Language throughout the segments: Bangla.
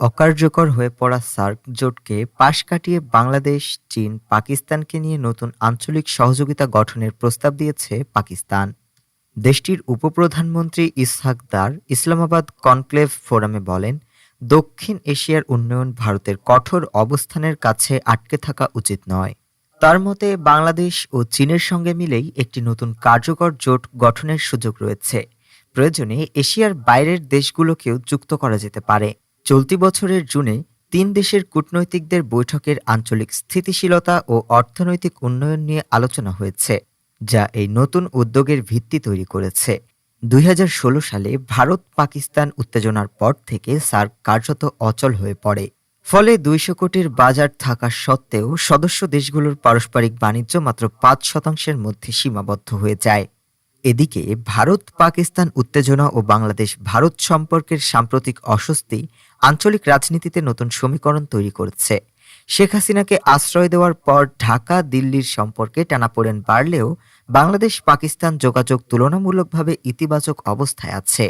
অকার্যকর হয়ে পড়া সার্ক জোটকে পাশ কাটিয়ে বাংলাদেশ, চীন, পাকিস্তানকে নিয়ে নতুন আঞ্চলিক সহযোগিতা গঠনের প্রস্তাব দিয়েছে পাকিস্তান। দেশটির উপপ্রধানমন্ত্রী ইসহাক দার ইসলামাবাদ কনক্লেভ ফোরামে বলেন, দক্ষিণ এশিয়ার উন্নয়ন ভারতের কঠোর অবস্থানের কাছে আটকে থাকা উচিত নয়। তার মতে বাংলাদেশ ও চীনের সঙ্গে মিলেই একটি নতুন কার্যকর জোট গঠনের সুযোগ রয়েছে। প্রয়োজনে এশিয়ার বাইরের দেশগুলোকেও যুক্ত করা যেতে পারে। চলতি বছরের জুনে তিন দেশের কূটনৈতিকদের বৈঠকের আঞ্চলিক স্থিতিশীলতা ও অর্থনৈতিক উন্নয়ন নিয়ে আলোচনা হয়েছে, যা এই নতুন উদ্যোগের ভিত্তি তৈরি করেছে। ২০১৬ সালে ভারত পাকিস্তান উত্তেজনার পর থেকে সার্ক কার্যত অচল হয়ে পড়ে। ফলে ২০০ কোটির বাজার থাকা সত্ত্বেও সদস্য দেশগুলোর পারস্পরিক বাণিজ্য মাত্র ৫% মধ্যে সীমাবদ্ধ হয়ে যায়। এদিকে ভারত পাকিস্তান উত্তেজনা ও বাংলাদেশ ভারত সম্পর্কের সাম্প্রতিক অস্বস্তি আঞ্চলিক রাজনীতিতে নতুন সমীকরণ তৈরি করেছে। শেখ হাসিনাকে আশ্রয় দেওয়ার পর ঢাকা দিল্লির সম্পর্কে টানাপোড়েন বাড়লেও বাংলাদেশ পাকিস্তান যোগাযোগ তুলনামূলকভাবে ইতিবাচক অবস্থায় আছে।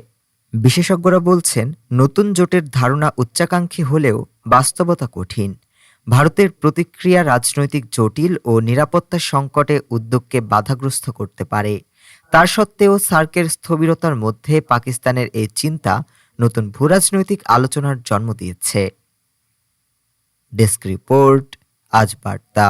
বিশেষজ্ঞরা বলছেন, নতুন জোটের ধারণা উচ্চাকাঙ্ক্ষী হলেও বাস্তবতা কঠিন। ভারতের প্রতিক্রিয়া রাজনৈতিক জটিল ও নিরাপত্তা সংকটে উদ্যোগকে বাধাগ্রস্ত করতে পারে। তার সত্ত্বেও সার্কের স্থবিরতার মধ্যে পাকিস্তানের এই চিন্তা নতুন ভূরাজনৈতিক আলোচনার জন্ম দিয়েছে। ডেস্ক রিপোর্ট, আজ বার্তা।